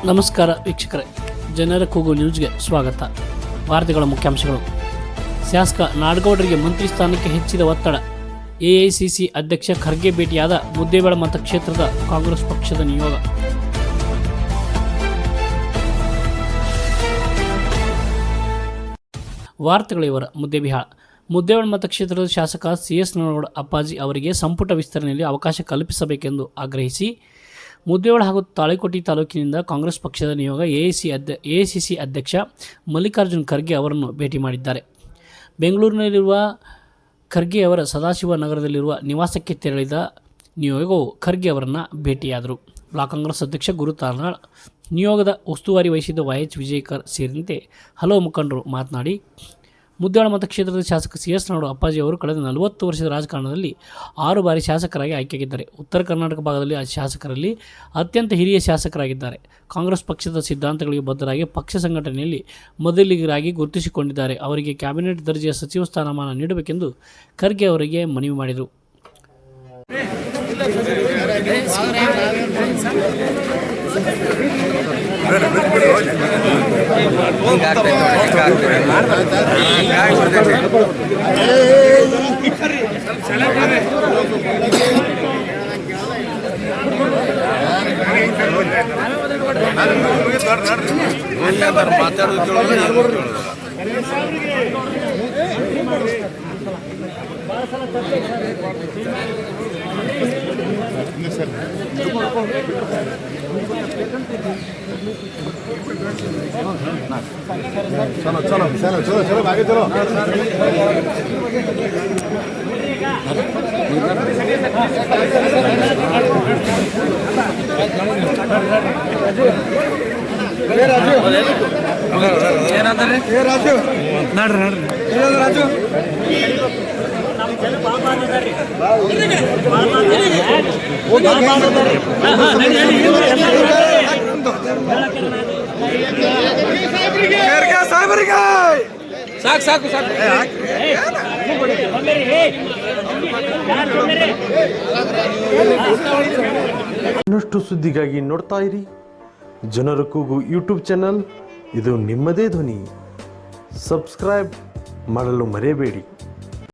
ನಮಸ್ಕಾರ ವೀಕ್ಷಕರೇ, ಜನರ ಕೂಗು ನ್ಯೂಸ್ಗೆ ಸ್ವಾಗತ. ವಾರ್ತೆಗಳ ಮುಖ್ಯಾಂಶಗಳು. ಶಾಸಕ ನಾಡಗೌಡರಿಗೆ ಮಂತ್ರಿ ಸ್ಥಾನಕ್ಕೆ ಹೆಚ್ಚಿದ ಒತ್ತಡ. ಎಐಸಿಸಿ ಅಧ್ಯಕ್ಷ ಖರ್ಗೆ ಭೇಟಿಯಾದ ಮುದ್ದೇಬೇಳ ಮತಕ್ಷೇತ್ರದ ಕಾಂಗ್ರೆಸ್ ಪಕ್ಷದ ನಿಯೋಗ. ವಾರ್ತೆಗಳ ವಿವರ. ಮುದ್ದೇಬೇಳ ಮತಕ್ಷೇತ್ರದ ಶಾಸಕ CS ನಾಡಗೌಡ ಅಪ್ಪಾಜಿ ಅವರಿಗೆ ಸಂಪುಟ ವಿಸ್ತರಣೆಯಲ್ಲಿ ಅವಕಾಶ ಕಲ್ಪಿಸಬೇಕೆಂದು ಆಗ್ರಹಿಸಿ ಮುದ್ದೇಬೇಳ ಹಾಗೂ ತಾಳಿಕೋಟೆ ತಾಲೂಕಿನಿಂದ ಕಾಂಗ್ರೆಸ್ ಪಕ್ಷದ ನಿಯೋಗ ಎಐಸಿಸಿ ಅಧ್ಯಕ್ಷ ಮಲ್ಲಿಕಾರ್ಜುನ್ ಖರ್ಗೆ ಅವರನ್ನು ಭೇಟಿ ಮಾಡಿದ್ದಾರೆ. ಬೆಂಗಳೂರಿನಲ್ಲಿರುವ ಖರ್ಗೆ ಅವರ ಸದಾಶಿವ ನಗರದಲ್ಲಿರುವ ನಿವಾಸಕ್ಕೆ ತೆರಳಿದ ನಿಯೋಗವು ಖರ್ಗೆ ಅವರನ್ನು ಭೇಟಿಯಾದರು. ಬ್ಲಾಕ್ ಕಾಂಗ್ರೆಸ್ ಅಧ್ಯಕ್ಷ ಗುರು ತಾರ್ನಾಳ್, ನಿಯೋಗದ ಉಸ್ತುವಾರಿ ವಹಿಸಿದ್ದ YH ವಿಜಯಕರ್ ಸೇರಿದಂತೆ ಹಲವು ಮುಖಂಡರು ಮಾತನಾಡಿ, ಮುದ್ದೇಬೇಳ ಮತಕ್ಷೇತ್ರದ ಶಾಸಕ CS ನಾಡಗೌಡ ಅಪ್ಪಾಜಿ ಅವರು ಕಳೆದ 40 ವರ್ಷದ ರಾಜಕಾರಣದಲ್ಲಿ 6 ಬಾರಿ ಶಾಸಕರಾಗಿ ಆಯ್ಕೆಯಾಗಿದ್ದಾರೆ. ಉತ್ತರ ಕರ್ನಾಟಕ ಭಾಗದಲ್ಲಿ ಶಾಸಕರಲ್ಲಿ ಅತ್ಯಂತ ಹಿರಿಯ ಶಾಸಕರಾಗಿದ್ದಾರೆ. ಕಾಂಗ್ರೆಸ್ ಪಕ್ಷದ ಸಿದ್ಧಾಂತಗಳಿಗೆ ಬದ್ಧರಾಗಿ ಪಕ್ಷ ಸಂಘಟನೆಯಲ್ಲಿ ಮೊದಲಿಗರಾಗಿ ಗುರುತಿಸಿಕೊಂಡಿದ್ದಾರೆ. ಅವರಿಗೆ ಕ್ಯಾಬಿನೆಟ್ ದರ್ಜೆಯ ಸಚಿವ ಸ್ಥಾನಮಾನ ನೀಡಬೇಕೆಂದು ಖರ್ಗೆ ಅವರಿಗೆ ಮನವಿ ಮಾಡಿದರು. चलो आगे चलो. राजू राजू ಸಾಕು ಇನ್ನಷ್ಟು ಸುದ್ದಿಗಾಗಿ ನೋಡ್ತಾ ಇರಿ ಜನರ ಕೂಗು ಯೂಟ್ಯೂಬ್ ಚಾನಲ್. ಇದು ನಿಮ್ಮದೇ ಧ್ವನಿ. ಸಬ್ಸ್ಕ್ರೈಬ್ ಮಾಡಲು ಮರೆಯಬೇಡಿ.